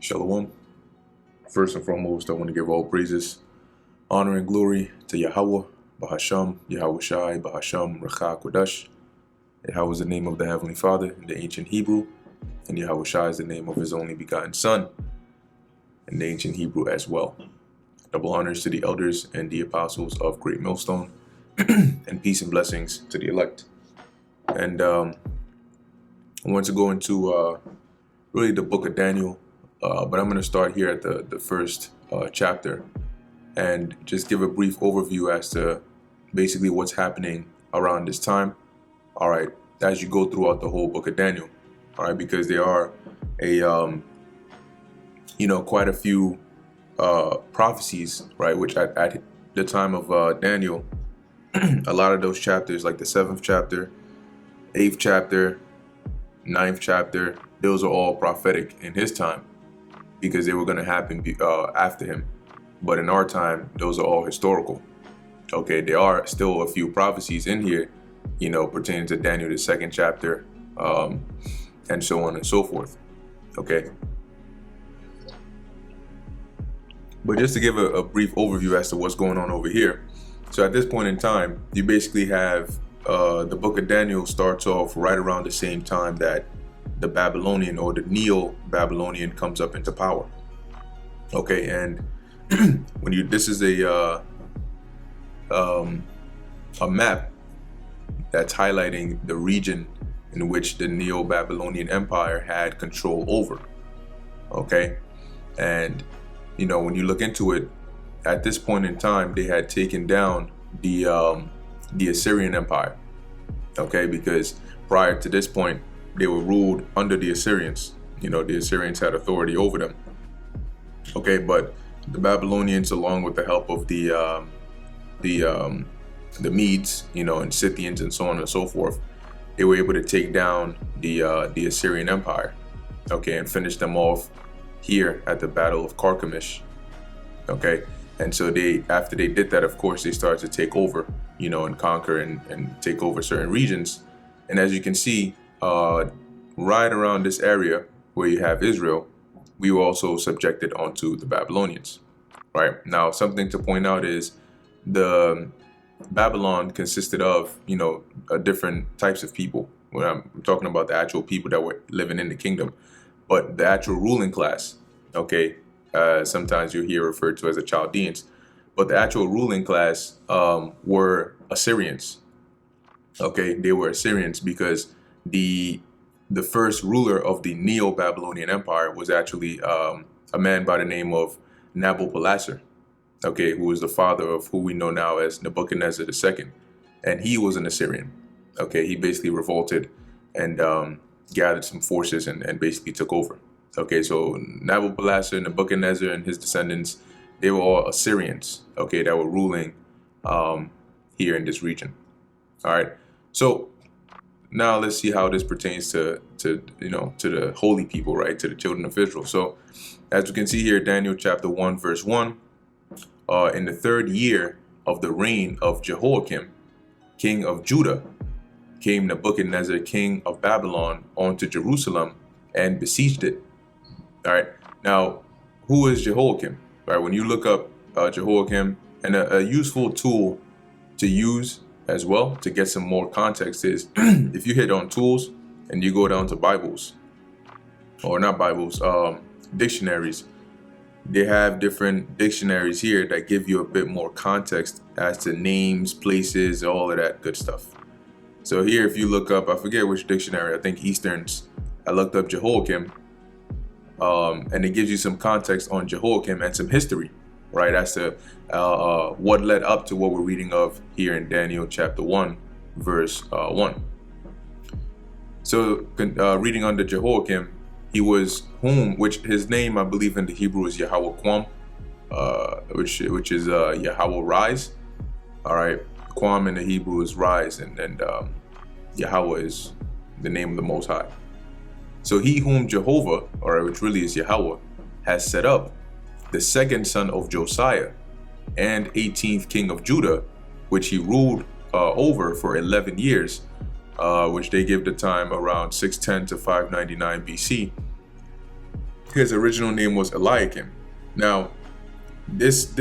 Shalom. First and foremost, I want to give all praises, honor, and glory to Yahweh, Bahasham, Yahweh Shai, Bahasham, Rachah Kodash. Yahweh is the name of the Heavenly Father in the ancient Hebrew, and Yahweh Shai is the name of His only begotten Son in the ancient Hebrew as well. Double honors to the elders and the apostles of Great Millstone, and peace and blessings to the elect. And I want to go into really the book of Daniel. But I'm going to start here at the first chapter and just give a brief overview as to basically what's happening around this time. All right, as you go throughout the whole book of Daniel, all right, because there are quite a few prophecies, right, which at the time of Daniel, a lot of those chapters, like the 7th chapter, 8th chapter, 9th chapter, those are all prophetic in his time, because they were going to happen after him. But in our time, those are all historical. Okay, there are still a few prophecies in here, pertaining to Daniel, the 2nd chapter, and so on and so forth. Okay. But just to give a brief overview as to what's going on over here. So at this point in time, you basically have the book of Daniel starts off right around the same time that the Babylonian or the Neo-Babylonian comes up into power. Okay, and this is a map that's highlighting the region in which the Neo-Babylonian Empire had control over. Okay, and when you look into it, at this point in time, they had taken down the Assyrian Empire. Okay, because prior to this point, they were ruled under the Assyrians. The Assyrians had authority over them. Okay, but the Babylonians, along with the help of the Medes, and Scythians and so on and so forth, they were able to take down the Assyrian Empire. Okay, and finish them off here at the Battle of Carchemish. Okay, and so after they did that, of course, they started to take over, and conquer and take over certain regions. And as you can see, right around this area where you have Israel, we were also subjected onto the Babylonians. Right now, something to point out is the Babylon consisted of, different types of people. When I'm talking about the actual people that were living in the kingdom, but the actual ruling class. Okay, sometimes you hear referred to as the Chaldeans, but the actual ruling class were Assyrians. Okay, they were Assyrians because the first ruler of the Neo-Babylonian Empire was actually a man by the name of Nabopolassar, okay, who was the father of who we know now as Nebuchadnezzar II, and he was an Assyrian. Okay, he basically revolted and gathered some forces and basically took over. Okay, so Nabopolassar, Nebuchadnezzar, and his descendants, they were all Assyrians, okay, that were ruling here in this region. All right, so now let's see how this pertains to the holy people, right? To the children of Israel. So as we can see here, Daniel chapter 1, verse 1, in the 3rd year of the reign of Jehoiakim, king of Judah, came Nebuchadnezzar, king of Babylon, onto Jerusalem and besieged it. All right. Now, who is Jehoiakim? All right. When you look up Jehoiakim, and a useful tool to use as well to get some more context is if you hit on tools and you go down to Bibles, or not Bibles, dictionaries, they have different dictionaries here that give you a bit more context as to names, places, all of that good stuff. So here, if you look up, I forget which dictionary, I think Eastern's, I looked up Jehoiakim, and it gives you some context on Jehoiakim and some history, right, as to what led up to what we're reading of here in Daniel chapter 1, verse 1. So reading under Jehoiakim, he was which his name, I believe in the Hebrew is Yahweh Quam, which is Yahweh rise. All right, Quam in the Hebrew is rise, and Yahweh is the name of the Most High. So he whom Jehovah, or which really is Yahweh, has set up, the 2nd son of Josiah, and 18th king of Judah, which he ruled over for 11 years, which they give the time around 610 to 599 BC. His original name was Eliakim. Now, this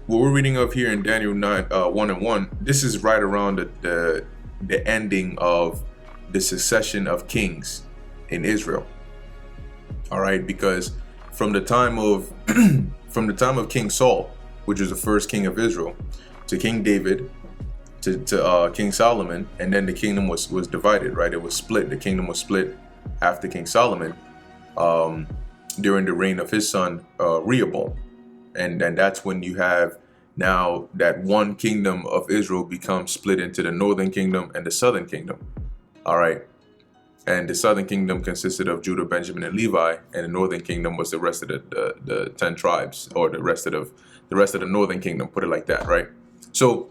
what we're reading of here in Daniel 1:1. This is right around the ending of the succession of kings in Israel. All right, because from the time of from the time of King Saul, which was the first king of Israel, to King David, to King Solomon, and then the kingdom was divided. Right, it was split. The kingdom was split after King Solomon, during the reign of his son Rehoboam. And that's when you have now that one kingdom of Israel becomes split into the northern kingdom and the southern kingdom. All right. And the southern kingdom consisted of Judah, Benjamin, and Levi, and the northern kingdom was the rest of the 10 tribes, or the rest of the northern kingdom, put it like that, right? So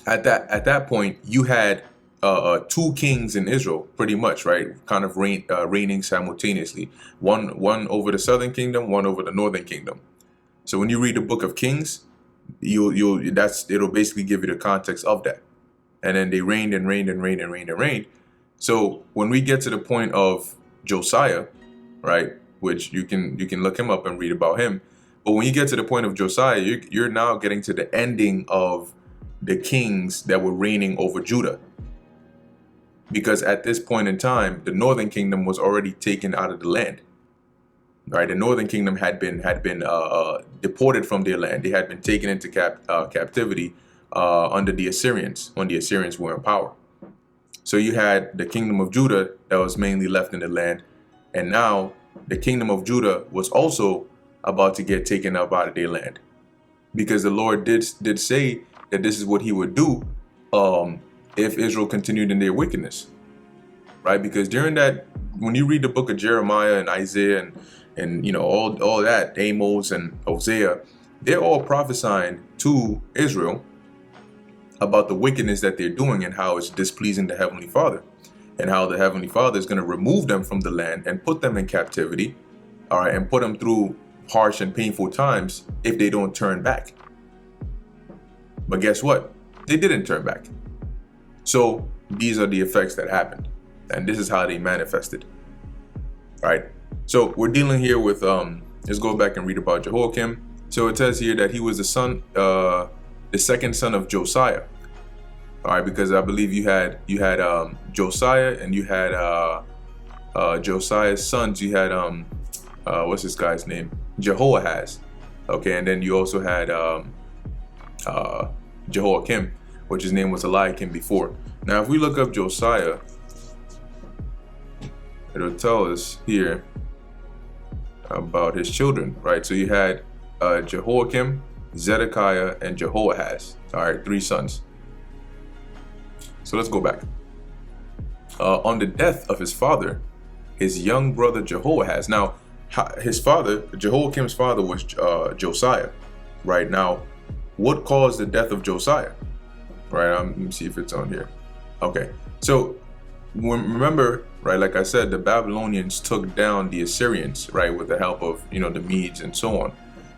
at that point, you had two kings in Israel, pretty much, right? Kind of reigning simultaneously, one over the southern kingdom, one over the northern kingdom. So when you read the book of Kings, it'll basically give you the context of that. And then they reigned and reigned and reigned and reigned and reigned. So when we get to the point of Josiah, right, which you can look him up and read about him, but when you get to the point of Josiah, you're now getting to the ending of the kings that were reigning over Judah. Because at this point in time, the northern kingdom was already taken out of the land. Right, the northern kingdom had been deported from their land. They had been taken into captivity under the Assyrians when the Assyrians were in power. So you had the kingdom of Judah that was mainly left in the land, and now the kingdom of Judah was also about to get taken up out of their land, because the Lord did say that this is what He would do if Israel continued in their wickedness. Right, because during that, when you read the book of Jeremiah and Isaiah and you know all that, Amos and Hosea, they're all prophesying to Israel about the wickedness that they're doing and how it's displeasing the Heavenly Father, and how the Heavenly Father is going to remove them from the land and put them in captivity, all right, and put them through harsh and painful times if they don't turn back. But guess what? They didn't turn back. So these are the effects that happened, and this is how they manifested. All right. So we're dealing here with let's go back and read about Jehoiakim. So it says here that he was the second son of Josiah. All right, because I believe you had Josiah, and you had Josiah's sons. You had what's this guy's name? Jehoahaz. Okay, and then you also had Jehoiakim, which his name was Eliakim before. Now, if we look up Josiah, it'll tell us here about his children, right? So you had Jehoiakim, Zedekiah, and Jehoahaz. All right, 3 sons. So let's go back. On the death of his father, his young brother Jehoahaz. Now, his father, Jehoiakim's father, was Josiah. Right now, what caused the death of Josiah? Right. Let me see if it's on here. Okay. So remember, right, like I said, the Babylonians took down the Assyrians, right, with the help of, the Medes and so on.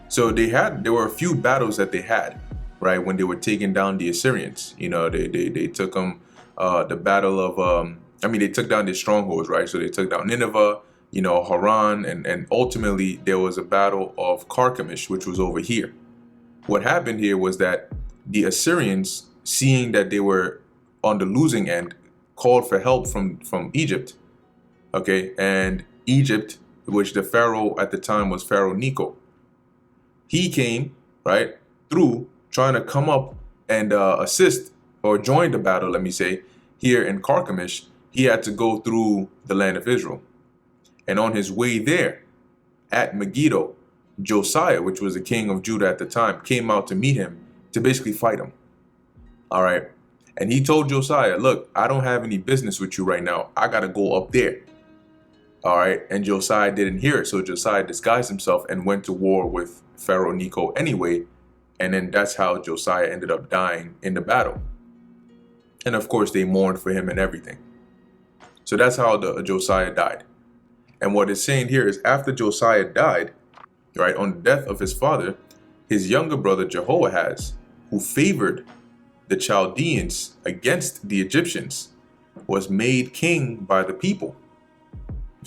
So there were a few battles that they had, right, when they were taking down the Assyrians. They took them, the battle of, they took down their strongholds, right? So they took down Nineveh, Haran, and ultimately there was a battle of Carchemish, which was over here. What happened here was that the Assyrians, seeing that they were on the losing end, called for help from Egypt. Okay, and Egypt, which the Pharaoh at the time was Pharaoh Necho, he came right through trying to come up and assist or join the battle, let me say, here in Carchemish. He had to go through the land of Israel. And on his way there, at Megiddo, Josiah, which was the king of Judah at the time, came out to meet him to basically fight him. All right. And he told Josiah, look, I don't have any business with you right now. I got to go up there. All right. And Josiah didn't hear it. So Josiah disguised himself and went to war with Pharaoh Necho anyway. And then that's how Josiah ended up dying in the battle. And of course, they mourned for him and everything. So that's how Josiah died. And what it's saying here is after Josiah died, right, on the death of his father, his younger brother Jehoahaz, who favored the Chaldeans against the Egyptians, was made king by the people.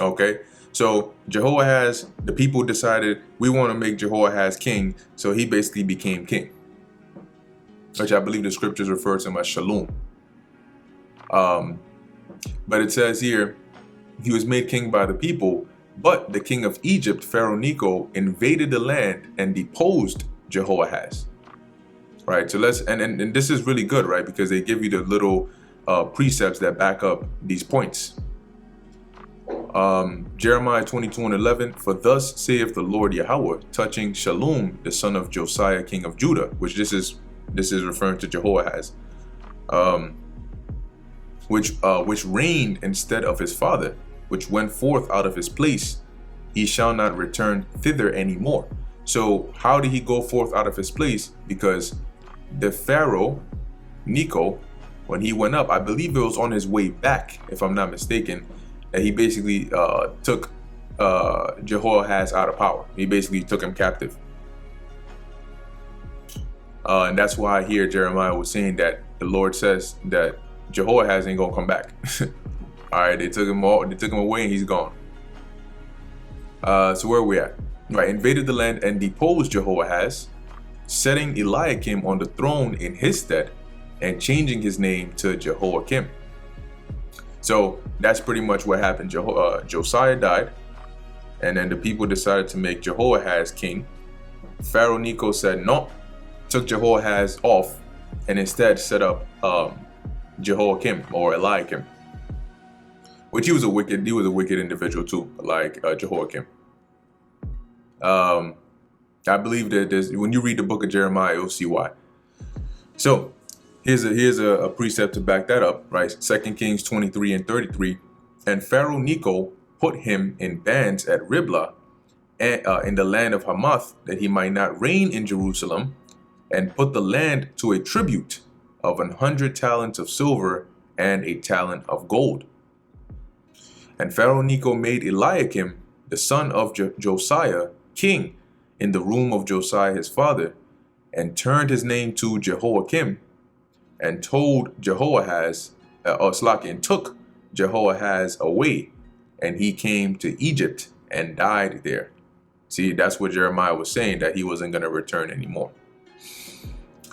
Okay, So Jehoahaz, the people decided we want to make Jehoahaz king, so he basically became king, which I believe the scriptures refer to him as Shalom. But it says here, he was made king by the people, but the king of Egypt, Pharaoh Necho, invaded the land and deposed Jehoahaz. Right, so and this is really good, right? Because they give you the little precepts that back up these points. Jeremiah 22:11, for thus saith the Lord Yahweh, touching Shalom, the son of Josiah, king of Judah, which this is referring to Jehoahaz, which reigned instead of his father, which went forth out of his place, he shall not return thither anymore. So how did he go forth out of his place? Because the Pharaoh Necho, when he went up, I believe it was on his way back, if I'm not mistaken, that he basically took Jehoahaz out of power. He basically took him captive. And that's why here Jeremiah was saying that the Lord says that Jehoahaz ain't gonna come back. All right, they took him away and he's gone. So where are we at? Right, invaded the land and deposed Jehoahaz, setting Eliakim on the throne in his stead and changing his name to Jehoiakim. So that's pretty much what happened. Josiah died, and then the people decided to make Jehoahaz king. Pharaoh Necho said no, took Jehoahaz off, and instead set up Jehoiakim or Eliakim, which he was a wicked individual too, like Jehoiakim. I believe that when you read the book of Jeremiah, you'll see why. So here's a precept to back that up, right? 2 Kings 23:33. And Pharaoh Necho put him in bands at Riblah, in the land of Hamath, that he might not reign in Jerusalem, and put the land to a tribute of 100 talents of silver and a talent of gold. And Pharaoh Necho made Eliakim, the son of Josiah, king in the room of Josiah his father, and turned his name to Jehoiakim, and told Jehoahaz, and took Jehoahaz away, and he came to Egypt and died there. See, that's what Jeremiah was saying, that he wasn't going to return anymore.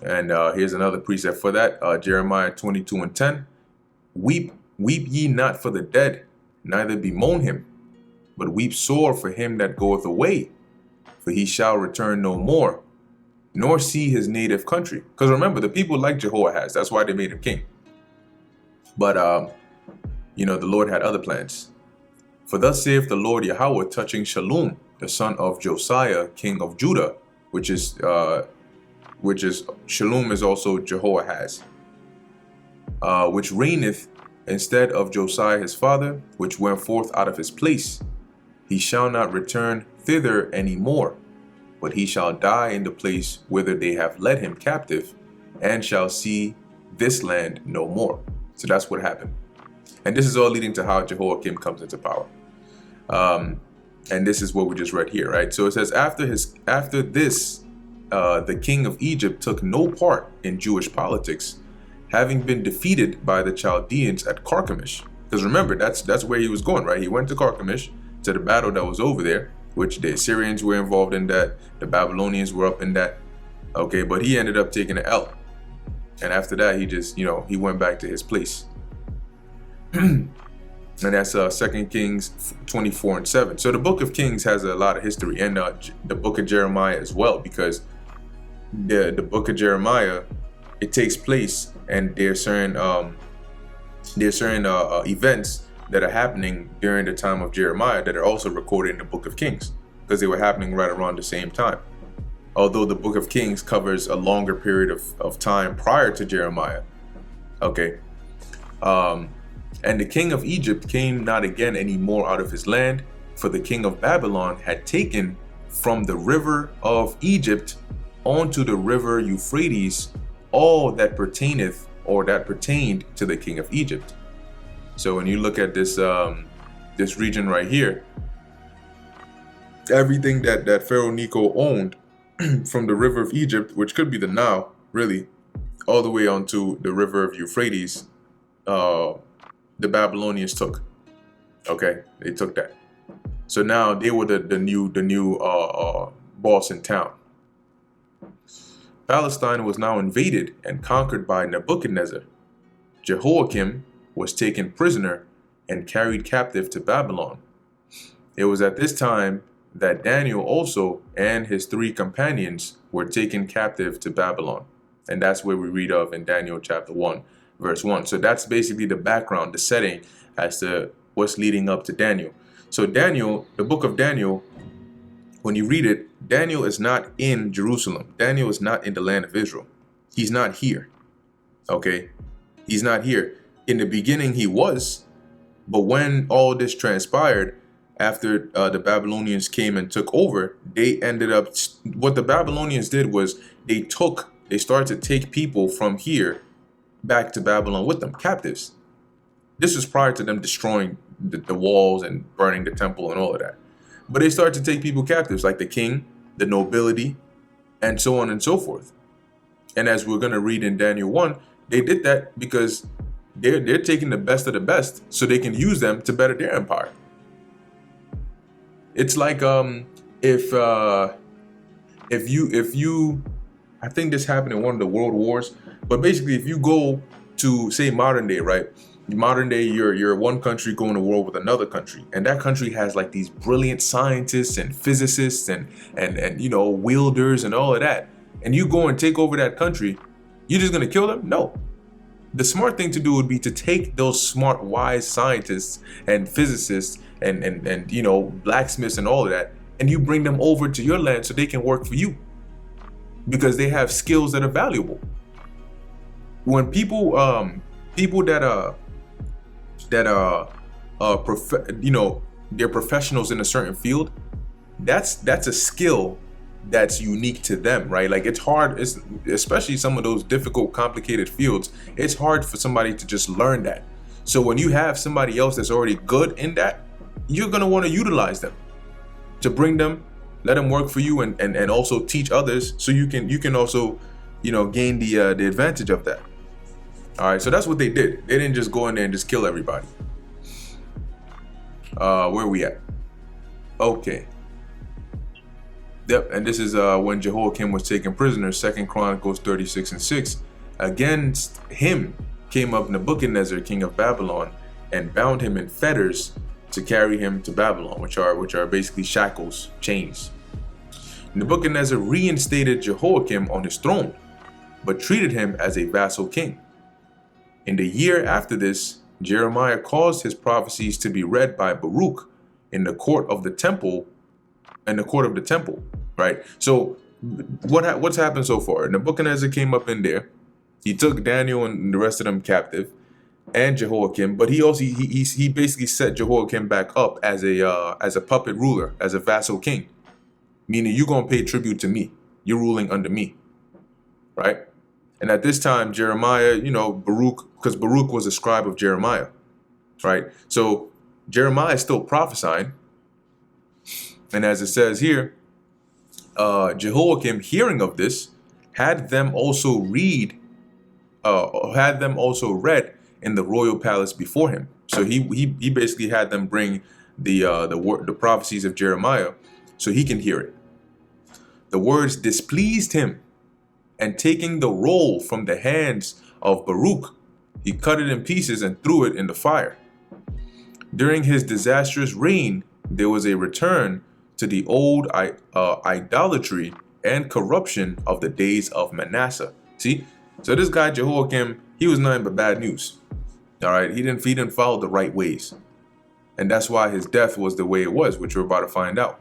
And here's another precept for that. Jeremiah 22:10. Weep ye not for the dead, neither bemoan him, but weep sore for him that goeth away, for he shall return no more, nor see his native country. Because remember, the people like Jehoahaz. That's why they made him king. But, the Lord had other plans. For thus saith the Lord Yahweh, touching Shalom, the son of Josiah, king of Judah, which is Shalom is also Jehoahaz, which reigneth instead of Josiah his father, which went forth out of his place. He shall not return thither any more, but he shall die in the place whither they have led him captive, and shall see this land no more. So that's what happened. And this is all leading to how Jehoiakim comes into power. And this is what we just read here, right? So it says, after this, the king of Egypt took no part in Jewish politics, having been defeated by the Chaldeans at Carchemish. Because remember, that's where he was going, right? He went to Carchemish, to the battle that was over there, which the Assyrians were involved in that, the Babylonians were up in that. Okay, but he ended up taking an L. And after that, he just, he went back to his place. And that's 2 Kings 24:7. So the book of Kings has a lot of history, and the book of Jeremiah as well, because the book of Jeremiah, it takes place, and there's certain events that are happening during the time of Jeremiah that are also recorded in the book of Kings, because they were happening right around the same time. Although the book of Kings covers a longer period of time prior to Jeremiah. Okay. And the king of Egypt came not again any more out of his land, for the king of Babylon had taken from the river of Egypt onto the river Euphrates all that pertained to the king of Egypt. So when you look at this this region right here, everything that Pharaoh Necho owned from the river of Egypt, which could be the Nile, really, all the way onto the river of Euphrates, the Babylonians took. Okay, they took that. So now they were the new boss in town. Palestine was now invaded and conquered by Nebuchadnezzar. Jehoiakim was taken prisoner and carried captive to Babylon. It was at this time that Daniel also and his 3 companions were taken captive to Babylon. And that's where we read of in Daniel chapter 1, verse 1. So that's basically the background, the setting as to what's leading up to Daniel. So Daniel, the book of Daniel, when you read it, Daniel is not in Jerusalem. Daniel is not in the land of Israel. He's not here. Okay? He's not here. In the beginning, he was. But when all this transpired, after the Babylonians came and took over, they ended up, what the Babylonians did was they started to take people from here back to Babylon with them, captives. This was prior to them destroying the walls and burning the temple and all of that. But they started to take people captives, like the king, the nobility, and so on and so forth. And as we're going to read in Daniel 1, they did that because they're taking the best of the best so they can use them to better their empire. It's like if you I think this happened in one of the world wars, but basically if you go to, say, modern day, right? Modern day, you're one country going to war with another country, and that country has like these brilliant scientists and physicists and wielders and all of that, and you go and take over that country, you're just gonna kill them? No. The smart thing to do would be to take those smart, wise scientists and physicists and blacksmiths and all of that, and you bring them over to your land so they can work for you, because they have skills that are valuable. When people they're professionals in a certain field, that's a skill that's unique to them, right? Like it's hard, especially some of those difficult, complicated fields, it's hard for somebody to just learn that. So when you have somebody else that's already good in that, you're gonna want to utilize them to bring them, let them work for you, and also teach others, so you can also gain the advantage of that. All right, so that's what they did. They didn't just go in there and just kill everybody. Where are we at? Okay. Yep, and this is when Jehoiakim was taken prisoner, 2 Chronicles 36:6. Against him came up Nebuchadnezzar, king of Babylon, and bound him in fetters to carry him to Babylon, which are basically shackles, chains. Nebuchadnezzar reinstated Jehoiakim on his throne, but treated him as a vassal king. In the year after this, Jeremiah caused his prophecies to be read by Baruch in the court of the temple, right? So what's happened so far? Nebuchadnezzar came up in there. He took Daniel and the rest of them captive, and Jehoiakim, but he also he basically set Jehoiakim back up as a puppet ruler, as a vassal king, meaning you're gonna pay tribute to me. You're ruling under me, right? And at this time, Jeremiah, Baruch, because Baruch was a scribe of Jeremiah, right? So Jeremiah is still prophesying. And as it says here, Jehoiakim, hearing of this, had them also read in the royal palace before him. So he basically had them bring the prophecies of Jeremiah so he can hear it. The words displeased him, and taking the roll from the hands of Baruch, he cut it in pieces and threw it in the fire. During his disastrous reign, there was a return to the old idolatry and corruption of the days of Manasseh. See? So this guy Jehoiakim, he was nothing but bad news. All right, he didn't follow the right ways. And that's why his death was the way it was, which we're about to find out.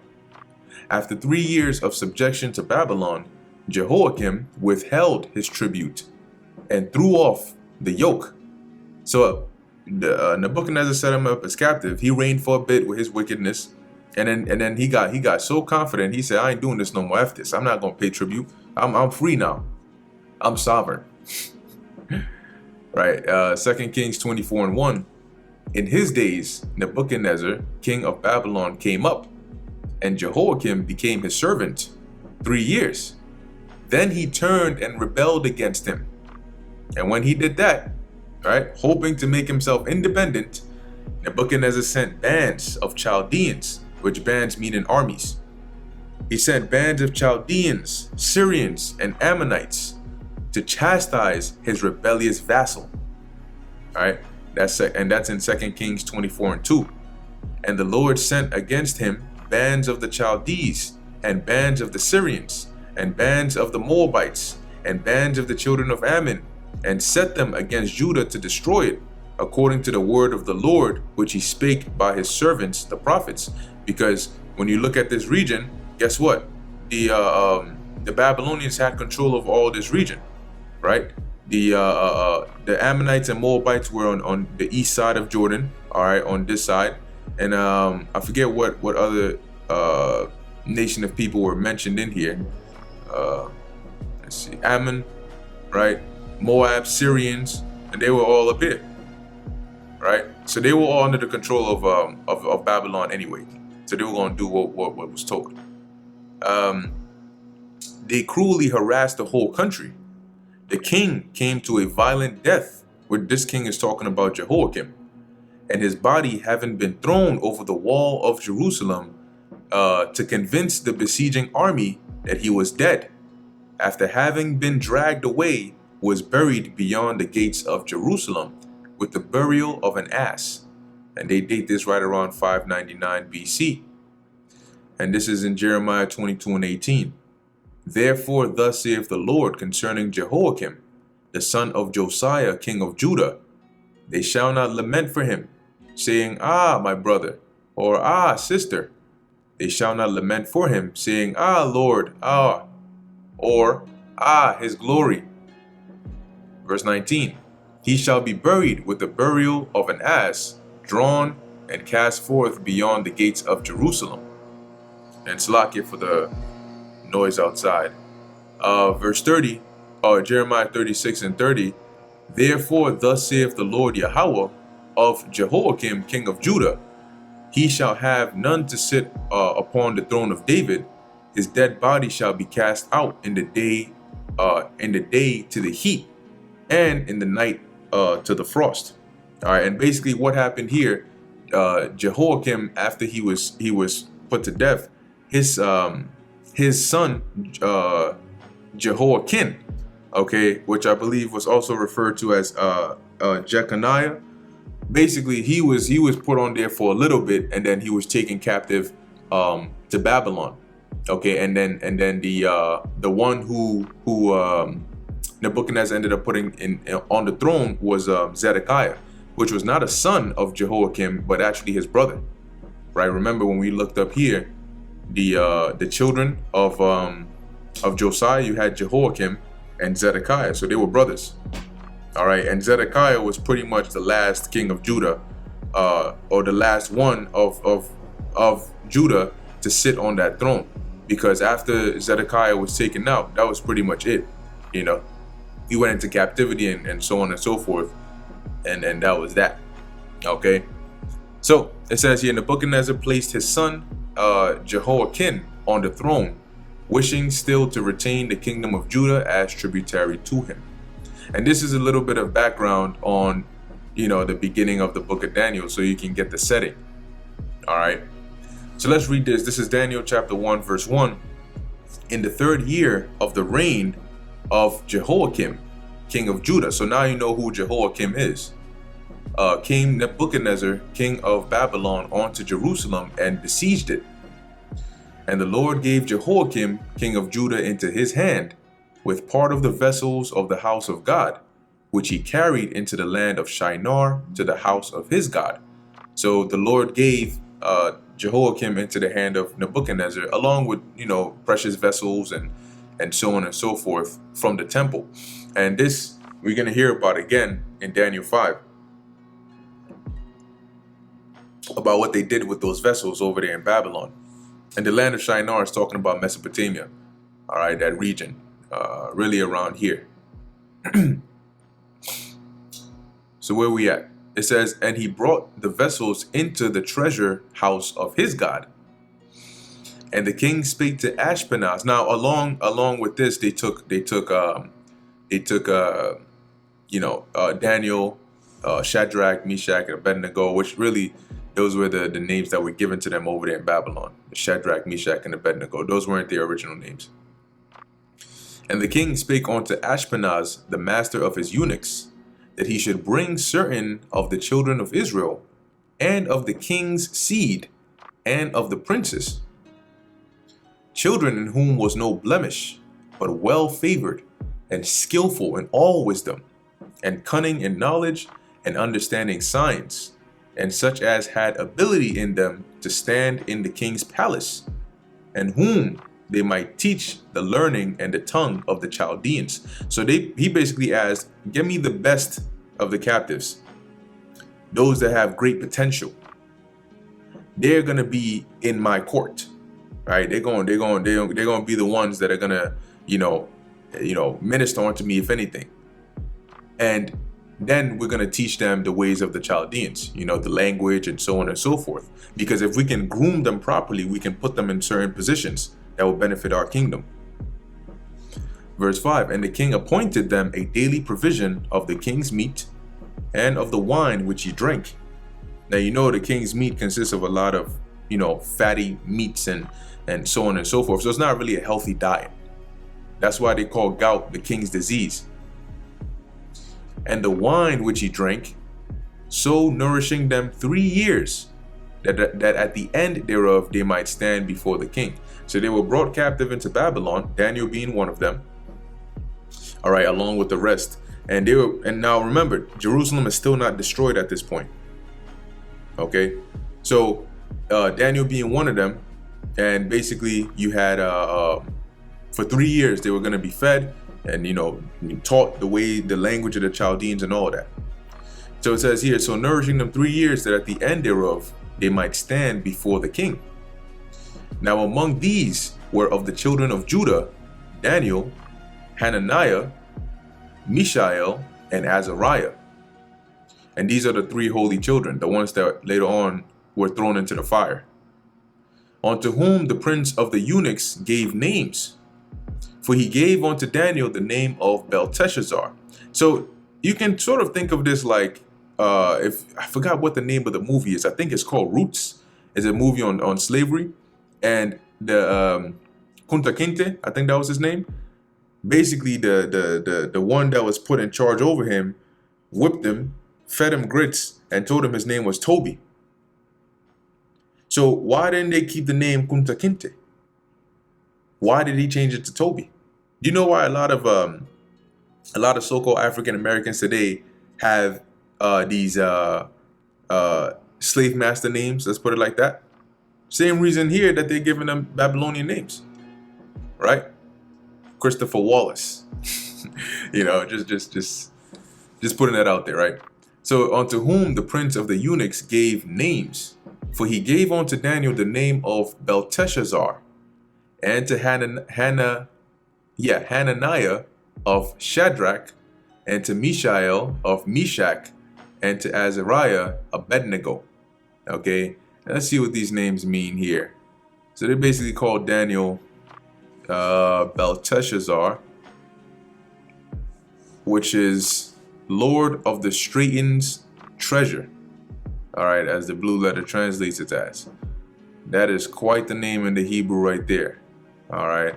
After 3 years of subjection to Babylon, Jehoiakim withheld his tribute and threw off the yoke. So Nebuchadnezzar set him up as captive. He reigned for a bit with his wickedness, and then he got so confident. He said, "I ain't doing this no more. After this, I'm not gonna pay tribute. I'm free now. I'm sovereign." Right. 2 Kings 24:1. In his days, Nebuchadnezzar, king of Babylon, came up, and Jehoiakim became his servant 3 years. Then he turned and rebelled against him. And when he did that, right, hoping to make himself independent, Nebuchadnezzar sent bands of Chaldeans which bands meaning armies. He sent bands of Chaldeans, Syrians, and Ammonites to chastise his rebellious vassal. All right, that's in 2 Kings 24:2. And the Lord sent against him bands of the Chaldees, and bands of the Syrians, and bands of the Moabites, and bands of the children of Ammon, and set them against Judah to destroy it, according to the word of the Lord, which he spake by his servants, the prophets. Because when you look at this region, guess what? The Babylonians had control of all this region, right? The Ammonites and Moabites were on the east side of Jordan, all right, on this side. And I forget what other nation of people were mentioned in here. Let's see, Ammon, right? Moab, Syrians, and they were all up here, right? So they were all under the control of Babylon anyway. So they were going to do what was told. They cruelly harassed the whole country. The king came to a violent death, where this king is talking about Jehoiakim, and his body having been thrown over the wall of Jerusalem to convince the besieging army that he was dead, after having been dragged away, was buried beyond the gates of Jerusalem with the burial of an ass. And they date this right around 599 BC. And this is in Jeremiah 22:18. Therefore thus saith the Lord concerning Jehoiakim, the son of Josiah, king of Judah, they shall not lament for him, saying, Ah, my brother, or Ah, sister. They shall not lament for him, saying, Ah, Lord, ah, or Ah, his glory. Verse 19, he shall be buried with the burial of an ass, drawn and cast forth beyond the gates of Jerusalem. And Slakia for the noise outside. Verse 30, Jeremiah 36:30, therefore thus saith the Lord Yahweh of Jehoiakim, king of Judah, he shall have none to sit upon the throne of David. His dead body shall be cast out in the day to the heat, and in the night to the frost. All right, and basically what happened here, Jehoiakim, after he was put to death, his son Jehoiakim, okay, which I believe was also referred to as Jeconiah. Basically, he was put on there for a little bit, and then he was taken captive to Babylon. Okay, and then the one who Nebuchadnezzar ended up putting on the throne was Zedekiah, which was not a son of Jehoiakim, but actually his brother. Right? Remember when we looked up here, the children of Josiah, you had Jehoiakim and Zedekiah, so they were brothers. All right, and Zedekiah was pretty much the last king of Judah, or the last one of Judah to sit on that throne, because after Zedekiah was taken out, that was pretty much it. You know, he went into captivity and so on and so forth, and that was that. Okay, so it says here, Nebuchadnezzar placed his son Jehoiakim on the throne, wishing still to retain the kingdom of Judah as tributary to him. And this is a little bit of background on, the beginning of the book of Daniel, so you can get the setting. All right. So let's read this. This is Daniel chapter 1, verse 1. In the 3rd year of the reign of Jehoiakim, king of Judah. So now you know who Jehoiakim is. Came Nebuchadnezzar, king of Babylon, onto Jerusalem and besieged it. And the Lord gave Jehoiakim, king of Judah, into his hand, with part of the vessels of the house of God, which he carried into the land of Shinar to the house of his God. So the Lord gave Jehoiakim into the hand of Nebuchadnezzar, along with, precious vessels and so on and so forth from the temple. And this we're going to hear about again in Daniel 5, about what they did with those vessels over there in Babylon. And the land of Shinar is talking about Mesopotamia, all right, that region. Really around here. So where we at? It says, and he brought the vessels into the treasure house of his God. And the king spake to Ashpenaz. Now, along with this, they took Daniel, Shadrach, Meshach, and Abednego, which really Those were the names that were given to them over there in Babylon. Shadrach, Meshach, and Abednego. Those weren't their original names. And the king spake unto Ashpenaz, the master of his eunuchs, that he should bring certain of the children of Israel, and of the king's seed, and of the princes, children in whom was no blemish, but well favored, and skillful in all wisdom, and cunning in knowledge, and understanding signs, and such as had ability in them to stand in the king's palace, and whom they might teach the learning and the tongue of the Chaldeans. So he basically asked, give me the best of the captives, those that have great potential. They're gonna be in my court, right? They're gonna be the ones that are gonna, minister unto me, if anything. And then we're gonna teach them the ways of the Chaldeans, the language and so on and so forth. Because if we can groom them properly, we can put them in certain positions that will benefit our kingdom. Verse 5, and the king appointed them a daily provision of the king's meat and of the wine which he drank. Now, the king's meat consists of a lot of, fatty meats and so on and so forth. So it's not really a healthy diet. That's why they call gout the king's disease. And the wine which he drank, so nourishing them 3 years, that at the end thereof they might stand before the king. So they were brought captive into Babylon, Daniel being one of them, all right, along with the rest. And now remember, Jerusalem is still not destroyed at this point. Okay, so Daniel being one of them, and basically you had for 3 years they were going to be fed and taught the language of the Chaldeans and all that. So it says here, so nourishing them 3 years, that at the end thereof they might stand before the king. Now among these were of the children of Judah, Daniel, Hananiah, Mishael, and Azariah. And these are the 3 holy children, the ones that later on were thrown into the fire. Unto whom the prince of the eunuchs gave names. For he gave unto Daniel the name of Belteshazzar. So you can sort of think of this like, if I forgot what the name of the movie is. I think it's called Roots. It's a movie on slavery. And the Kunta Kinte, I think that was his name. Basically, the one that was put in charge over him whipped him, fed him grits, and told him his name was Toby. So why didn't they keep the name Kunta Kinte? Why did he change it to Toby? Do you know why a lot of so-called African Americans today have these slave master names? Let's put it like that. Same reason here that they're giving them Babylonian names, right? Christopher Wallace, just putting that out there, right? So unto whom the prince of the eunuchs gave names, for he gave unto Daniel the name of Belteshazzar, and to Hananiah of Shadrach, and to Mishael of Meshach, and to Azariah Abednego. Okay, let's see what these names mean here. So they basically called Daniel Belteshazzar, which is Lord of the Straiten's treasure. All right, as the blue letter translates it as. That is quite the name in the Hebrew right there. All right.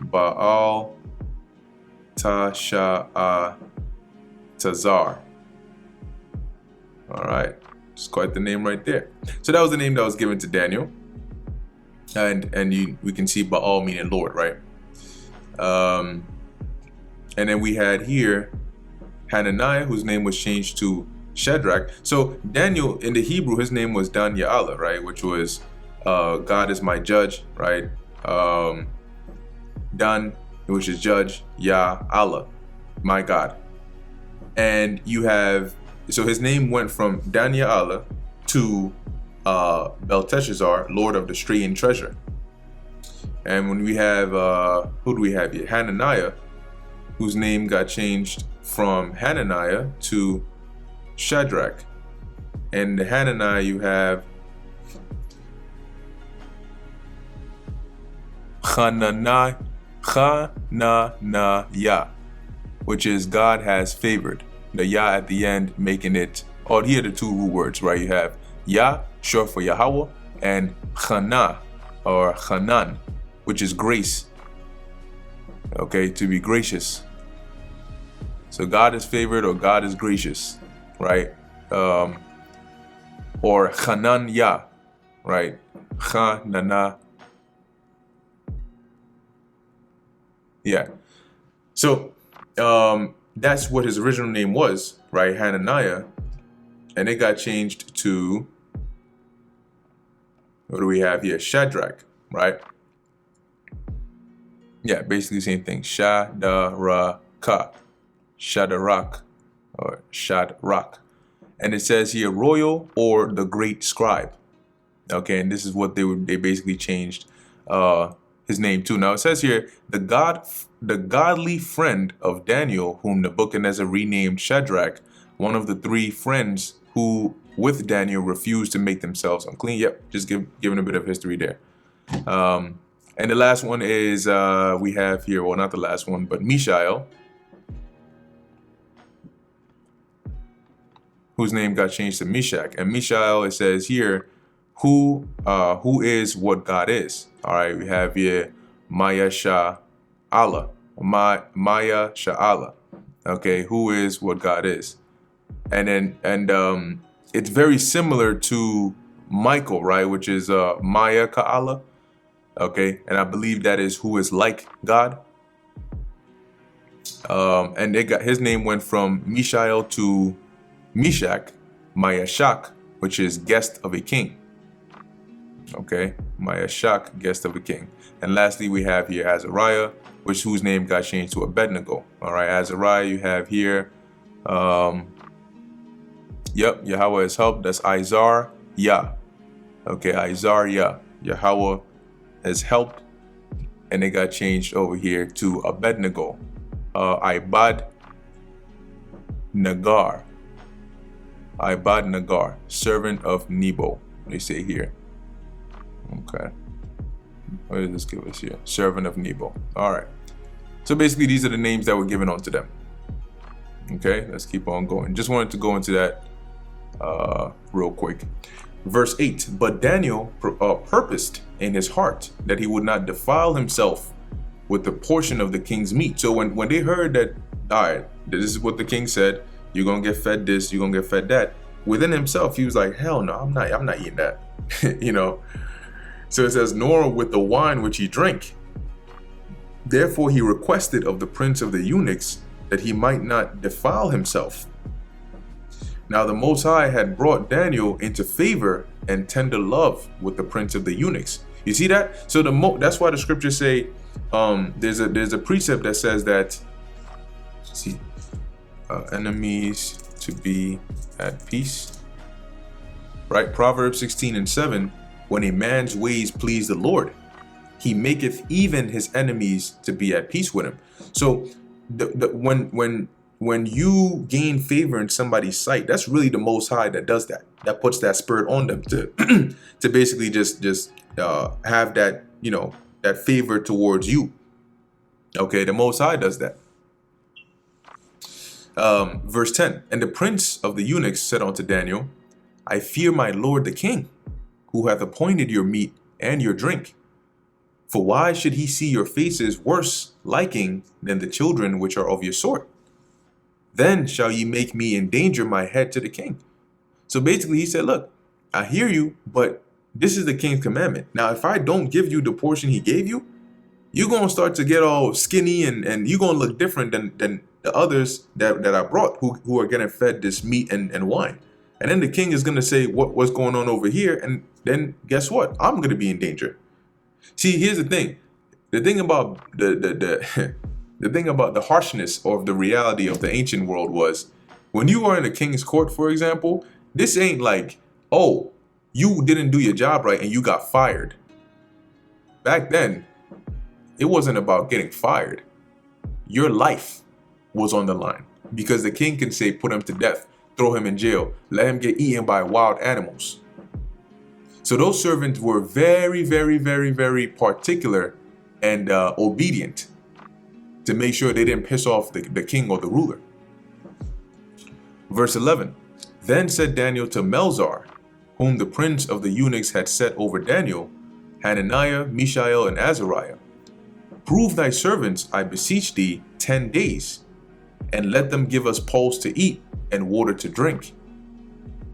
Baal Tasha'atazar. All right. It's quite the name right there. So that was the name that was given to Daniel. And we can see Baal meaning Lord, right? And then we had here Hananiah, whose name was changed to Shadrach. So Daniel, in the Hebrew, his name was Dan Ya'ala, right? Which was God is my judge, right? Dan, which is judge, Ya'ala, my God. And you have, so his name went from Dan Ya'ala to Belteshazzar, Lord of the Straitened treasure. And when we have, who do we have here? Hananiah, whose name got changed from Hananiah to Shadrach. And the Hananiah you have Hananiah, which is God has favored. The Yah at the end making it Oh, here are the two root words, right? You have Yah, short for Yahweh, and Chana, or Chanan, which is grace. Okay, to be gracious. So God is favored or God is gracious, right? Or Chanan Yah, right? Chanana. Yeah. So that's what his original name was, right? Hananiah. And it got changed to, what do we have here? Shadrach, right? Yeah, basically same thing. Shadaraka. Shadarach, or Shadrach. And it says here, royal or the great scribe. Okay, and this is what they basically changed his name to. Now it says here, the godly friend of Daniel, whom Nebuchadnezzar renamed Shadrach, one of the three friends who with Daniel refused to make themselves unclean. Yep, just giving a bit of history there. And the last one is we have here, well, not the last one, but Mishael, whose name got changed to Meshach. And Mishael, it says here, who is what God is. All right, we have here Maya Sha'ala, Maya Sha'ala. Okay, who is what God is. And it's very similar to Michael, right, which is Maya Ka'ala. Okay, and I believe that is who is like God. And his name went from Mishael to Meshach, Mayashak, which is guest of a king. Okay, Mayashak, guest of a king. And lastly, we have here Azariah, whose name got changed to Abednego. All right, Azariah, you have here. Yep, Yahweh has helped. That's Izar Yah. Okay, Izar Yah. Yahweh has helped, and it got changed over here to Abednego. Ibad Nagar. Ibad Nagar, servant of Nebo, they say here. Okay. What does this give us here? Servant of Nebo. All right. So basically, these are the names that were given unto them. Okay, let's keep on going. Just wanted to go into that real quick. Verse 8, but Daniel purposed in his heart that he would not defile himself with the portion of the king's meat. So when they heard that, all right, this is what the king said, you're going to get fed this, you're going to get fed that. Within himself, he was like, hell no, I'm not eating that. You know? So it says, nor with the wine which he drank. Therefore he requested of the prince of the eunuchs that he might not defile himself. Now the Most High had brought Daniel into favor and tender love with the prince of the eunuchs. You see that? So that's why the scriptures say, there's a precept that says that, enemies to be at peace. Right? Proverbs 16:7, when a man's ways please the Lord, he maketh even his enemies to be at peace with him. So when you gain favor in somebody's sight, that's really the Most High that does that. That puts that spirit on them to to basically just have that, you know, that favor towards you. Okay, the Most High does that. Verse 10, and the prince of the eunuchs said unto Daniel, I fear my lord the king, who hath appointed your meat and your drink. For why should he see your faces worse liking than the children which are of your sort? Then shall ye make me endanger my head to the king. So basically he said, look, I hear you, but this is the king's commandment. Now, if I don't give you the portion he gave you, you're going to start to get all skinny and you're going to look different than the others that I brought who are getting fed this meat and wine. And then the king is going to say, what's going on over here? And then guess what? I'm going to be in danger. See, here's the thing. The thing about the thing about the harshness of the reality of the ancient world was when you are in a king's court, for example, this ain't like, oh, you didn't do your job right and you got fired. Back then, it wasn't about getting fired. Your life was on the line because the king can say, put him to death, throw him in jail, let him get eaten by wild animals. So those servants were very, very, very, very particular and obedient to make sure they didn't piss off the king or the ruler. Verse 11, Then said Daniel to Melzar, whom the prince of the eunuchs had set over Daniel, Hananiah, Mishael, and Azariah, prove thy servants, I beseech thee, 10 days, and let them give us pulse to eat and water to drink.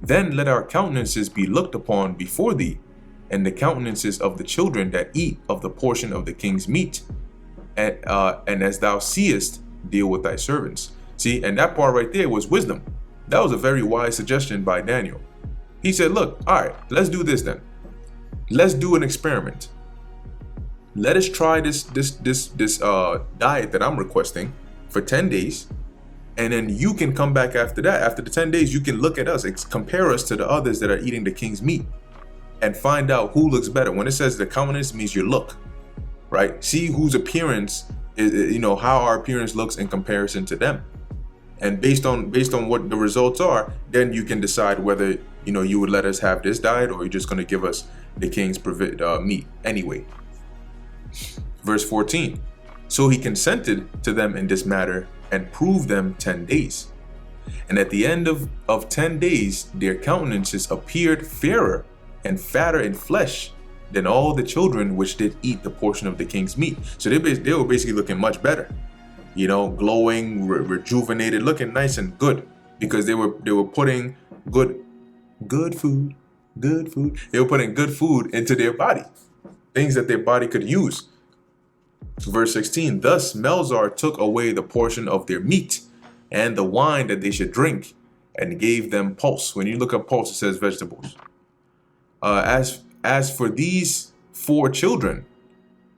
Then let our countenances be looked upon before thee, and the countenances of the children that eat of the portion of the king's meat. And as thou seest, deal with thy servants. See, and that part right there was wisdom. That was a very wise suggestion by Daniel. He said, look, all right, let's do this then. Let's do an experiment. Let us try this diet that I'm requesting for 10 days. And then you can come back after that. After the 10 days, you can look at us, compare us to the others that are eating the king's meat, and find out who looks better. When it says the countenance, it means your look, right? See whose appearance is, how our appearance looks in comparison to them. And based on what the results are, then you can decide whether, you would let us have this diet, or you're just going to give us the king's meat anyway. Verse 14. So he consented to them in this matter and proved them 10 days. And at the end of 10 days, their countenances appeared fairer and fatter in flesh than all the children which did eat the portion of the king's meat. So they were basically looking much better, glowing, rejuvenated, looking nice and good, because they were putting good food. They were putting good food into their body, things that their body could use. Verse 16, thus Melzar took away the portion of their meat and the wine that they should drink, and gave them pulse. When you look up pulse, it says vegetables. As for these 4 children,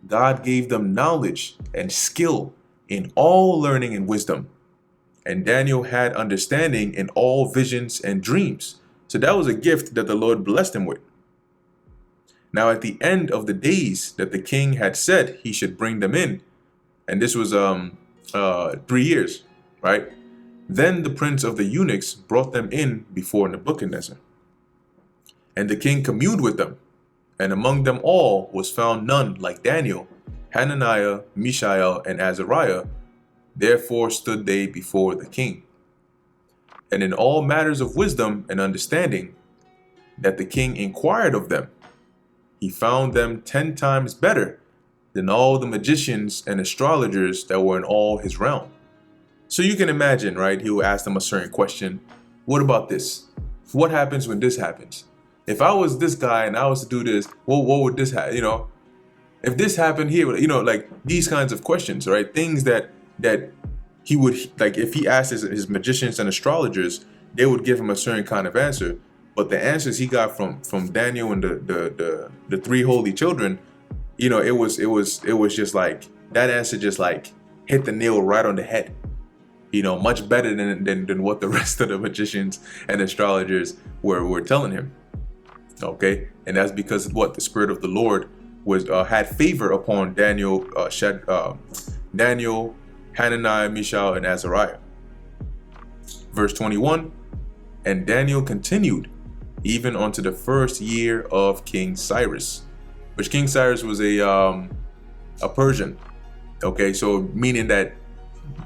God gave them knowledge and skill in all learning and wisdom. And Daniel had understanding in all visions and dreams. So that was a gift that the Lord blessed him with. Now at the end of the days that the king had said he should bring them in, and this was 3 years, right? Then the prince of the eunuchs brought them in before Nebuchadnezzar. And the king communed with them, and among them all was found none like Daniel, Hananiah, Mishael, and Azariah. Therefore stood they before the king. And in all matters of wisdom and understanding that the king inquired of them, he found them 10 times better than all the magicians and astrologers that were in all his realm. So you can imagine, right? He will ask them a certain question. What about this? What happens when this happens? If I was this guy and I was to do this, what would this happen? If this happened here, like these kinds of questions, right? Things that he would, like, if he asked his magicians and astrologers, they would give him a certain kind of answer. But the answers he got from Daniel and the 3 holy children, it was just like, that answer just like hit the nail right on the head. Much better than what the rest of the magicians and astrologers were telling him. Okay, and that's because what the Spirit of the Lord was had favor upon Daniel, Hananiah, Mishael, and Azariah. Verse 21, and Daniel continued even unto the 1st year of King Cyrus, which King Cyrus was a Persian. Okay, so meaning that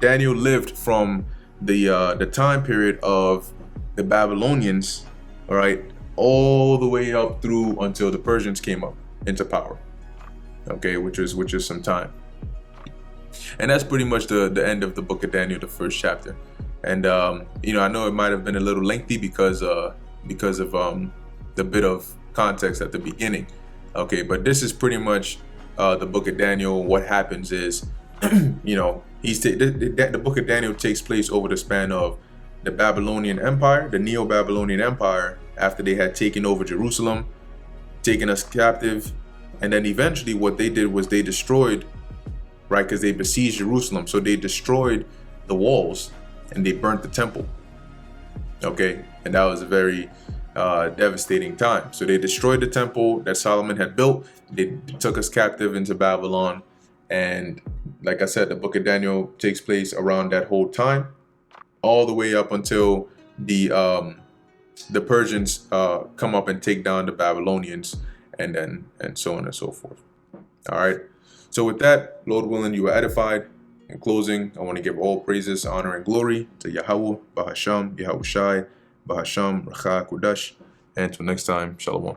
Daniel lived from the time period of the Babylonians, all right, all the way up through until the Persians came up into power. Okay, which is some time. And that's pretty much the end of the book of Daniel, the 1st chapter. And I know it might have been a little lengthy because of the bit of context at the beginning. Okay, but this is pretty much the book of Daniel. What happens is, the book of Daniel takes place over the span of the Babylonian Empire, the Neo-Babylonian Empire, after they had taken over Jerusalem, taken us captive, and then eventually what they did was they destroyed, right, because they besieged Jerusalem, so they destroyed the walls and they burnt the temple. Okay, and that was a very devastating time. So they destroyed the temple that Solomon had built. They took us captive into Babylon, and like I said, the book of Daniel takes place around that whole time, all the way up until the Persians come up and take down the Babylonians, and so on and so forth. All right. So with that, Lord willing, you are edified. In closing, I want to give all praises, honor, and glory to Yahweh, Bahasham, Yahushai, Bahasham, Racha, Kodash. And until next time, Shalom.